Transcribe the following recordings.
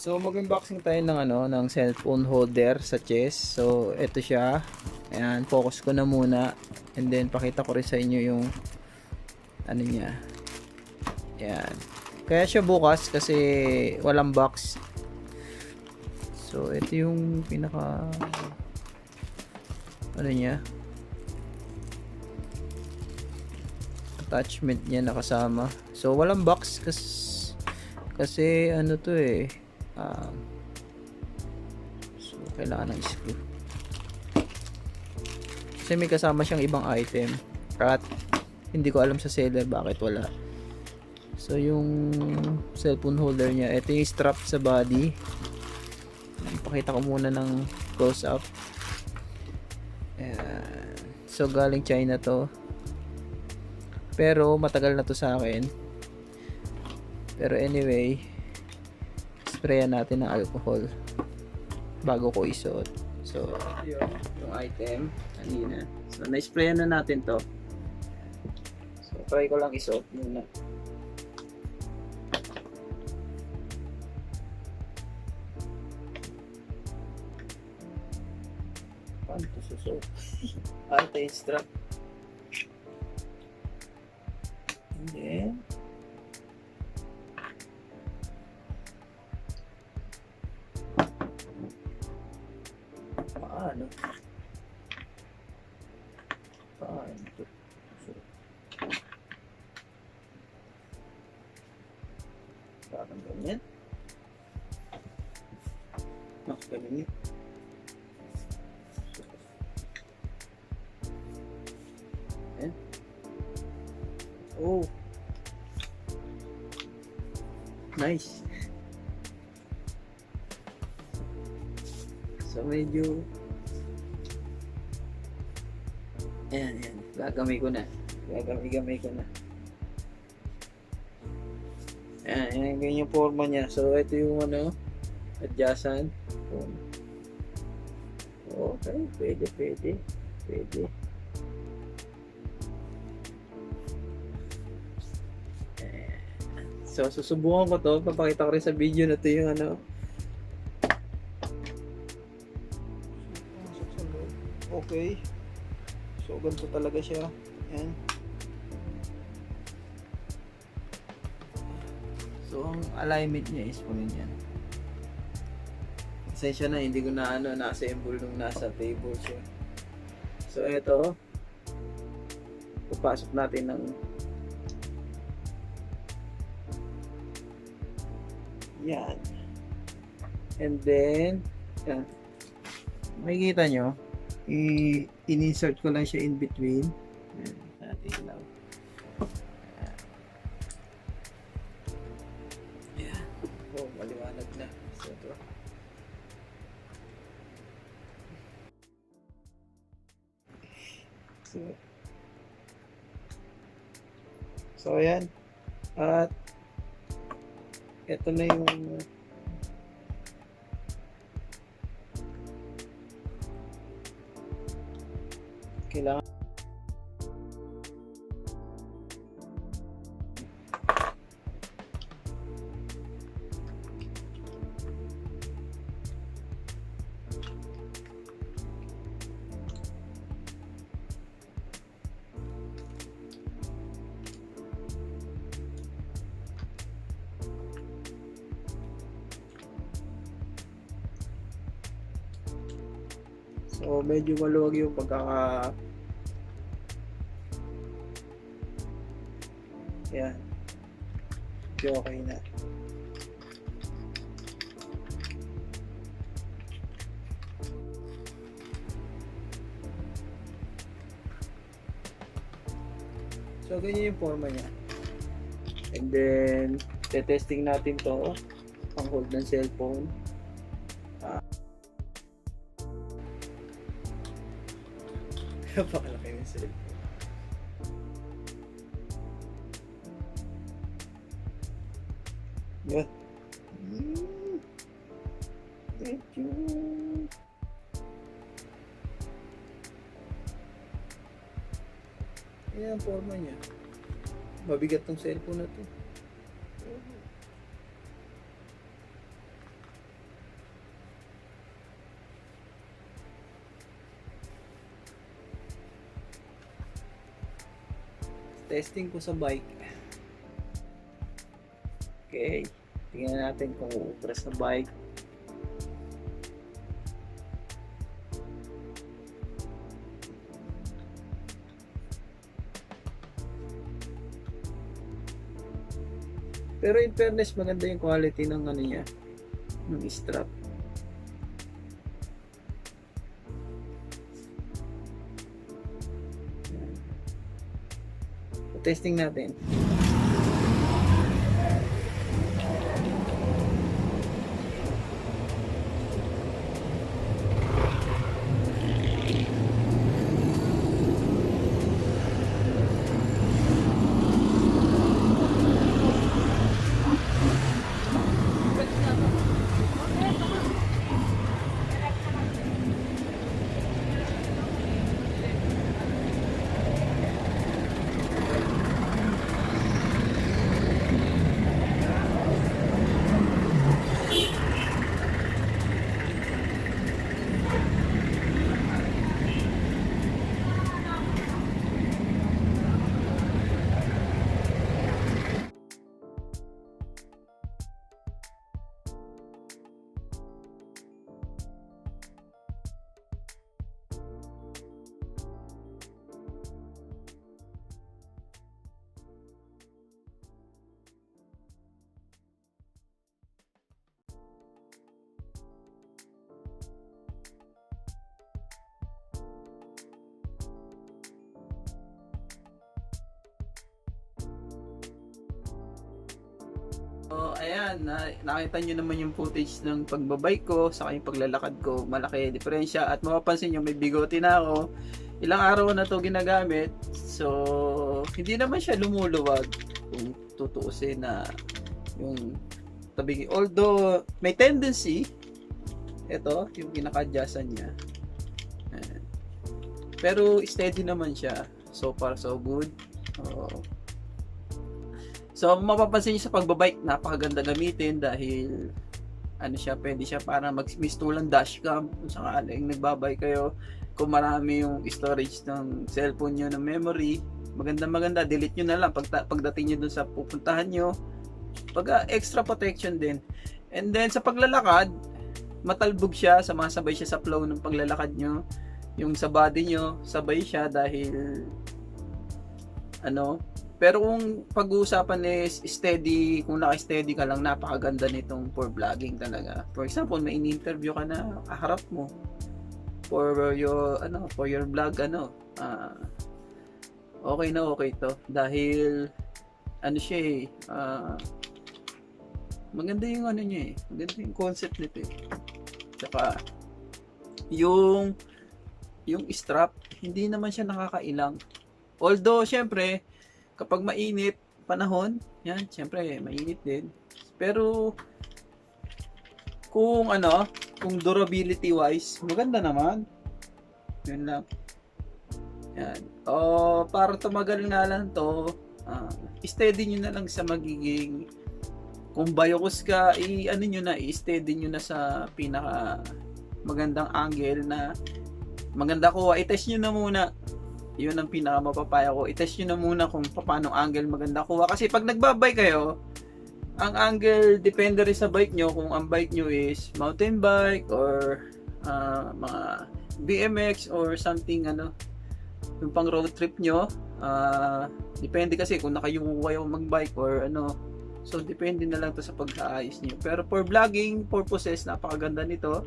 So mag-unboxing tayo ng ng cellphone holder sa chest. So ito siya. Ayan, focus ko na muna and then pakita ko rin sa inyo yung ano niya. Ayan. Kaya siya bukas kasi walang box. So ito yung pinaka ano niya. Attachment niya nakasama. So walang box kasi ano to eh. So kailangan ng screw. Kasi may kasama siyang ibang item. At hindi ko alam sa seller bakit wala. So yung cellphone holder niya, ito yung strap sa body. Pakita ko muna ng close up. Ayan. So galing China to. Pero matagal na to sa akin. Pero anyway, sprayan natin ng alcohol bago ko isuot. So yun, yung item kanina. So na-sprayan na natin to. So try ko lang isuot muna. Paano ito susuot? Ito yung strap. And then paano ito susuot? Parang ganyan. Mas ganyan. Oh, nice. So medyo ayan, gagamay ko na. Gagamay ko na. Ayan, ganyan yung forma niya. So ito yung adjacent. Okay, pwede. So susubukan ko to, papakita ko rin sa video na to yung okay. So ganito talaga siya. Ayan. So ang alignment niya is po ganyan. Pasensya na, hindi ko na na-assemble nung nasa table siya. So eto, papasok natin ng yan. And then yan. Makikita nyo, in-insert ko lang siya in between. Yan, natin lang. Yan. Oh, maliwanag na. So ito. So ayan. At ito na yung kailangan. So medyo maluwag yung pagkaka yan. Medyo okay na. So ganyan yung forma niya. And then testing natin to pang hold ng cellphone. Napakalaki yung cellphone. Yan. Thank you. Ayan ang forma niya. Mabigat tong cellphone na to. Testing ko sa bike. Okay. Tingnan natin kung uubras na bike. Pero in fairness, maganda yung quality ng ano niya, ng strap. So, testing natin. So, ayan, nakita nyo naman yung footage ng pagbabike ko, saka yung paglalakad ko, malaki diferensya. At mapapansin nyo, may bigote na ako. Ilang araw na to ginagamit. So, hindi naman siya lumuluwag kung tutuusin na yung tabi. Although, may tendency, ito, yung pinaka-adjustan niya. Ayan. Pero, steady naman siya. So far, so good. So, mapapansin niyo sa pagbabike, napakaganda gamitin dahil ano siya, pwede siya para mag-mistulang dashcam kung sakaling nagbabike kayo. Kung marami yung storage ng cellphone nyo ng memory, maganda, delete nyo na lang pagdating nyo dun sa pupuntahan nyo. Extra protection din. And then, sa paglalakad, matalbog siya, sumasabay siya sa flow ng paglalakad nyo. Yung sa body nyo, sabay siya dahil pero kung pag-uusapan is steady, kung naka-steady ka lang, napakaganda nitong for vlogging talaga. For example, may in-interview ka na kaharap mo for your vlog, okay na okay to dahil siya maganda yung niya maganda yung concept nito Tsaka yung strap, hindi naman siya nakakailang. Although syempre kapag mainit panahon, yan, syempre mainit din. Pero kung durability wise, maganda naman. Yun lang. Yan. Para tumagal nga lang to, steady nyo na lang sa magiging, kung bayokos ka, i-steady nyo na sa pinaka magandang angle na maganda ko. I-test nyo na muna. Yun ang pinaka mapapaya ko. I-test nyo na muna kung paano angle maganda kuha. Kasi pag nagbabike kayo, ang angle depende rin sa bike nyo. Kung ang bike nyo is mountain bike or mga BMX or something yung pang road trip nyo. Depende kasi kung nakayuko kayo magbike or so depende na lang to sa pagkaayos nyo. Pero for vlogging purposes, napakaganda nito.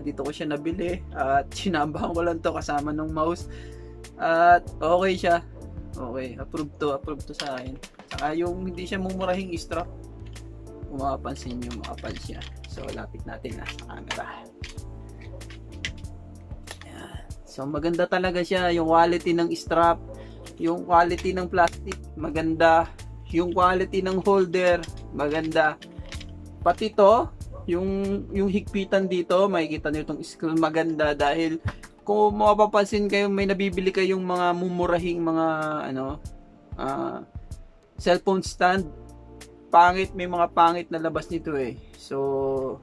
Dito ko siya nabili at sinambahan ko lang to kasama ng mouse at okay siya. Okay, approved to sa akin. Saka yung hindi siya mumurahing strap, kung mapapansin nyo, makapal siya. So lapit natin sa camera. Ayan. So maganda talaga siya, yung quality ng strap, yung quality ng plastic maganda, yung quality ng holder maganda, pati to yung higpitan dito, makikita niyo itong screw, maganda dahil kung mapapansin kayo, may nabibili kayong mga mumurahing mga cellphone stand, pangit, may mga pangit na labas nito so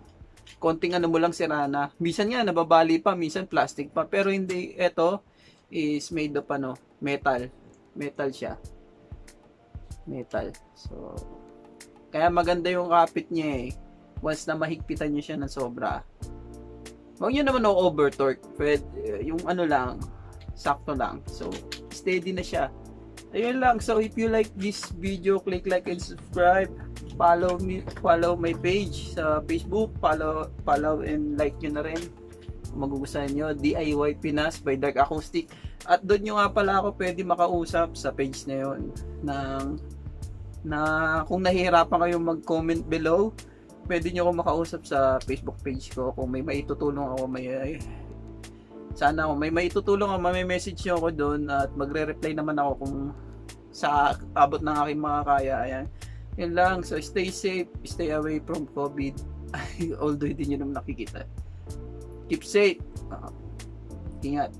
konting mo lang sira na, minsan nga nababali pa, minsan plastic pa, pero hindi, ito is made of metal, Metal siya. Metal. So, kaya maganda yung kapit niya eh. Once na mahigpitan niyo siya ng sobra. Huwag nyo naman over torque. Pwede, yung ano lang, sakto lang. So, steady na siya. Ayun lang. So, if you like this video, click like and subscribe. Follow my page sa Facebook. Follow and like nyo na rin. Kung magugustuhan nyo, DIY Pinas by Dark Acoustic. At doon nyo nga pala ako pwede makausap sa page na yun. Na kung nahihirapan kayong mag-comment below, pwede nyo ako makausap sa Facebook page ko. Kung may maitutulong ako, sana ako may maitutulong ako, may message nyo ako doon at magre-reply naman ako kung sa abot ng aking mga kaya. Ayan. Yun lang. So stay safe, stay away from COVID. Although hindi nyo naman nakikita. Keep safe. Ingat.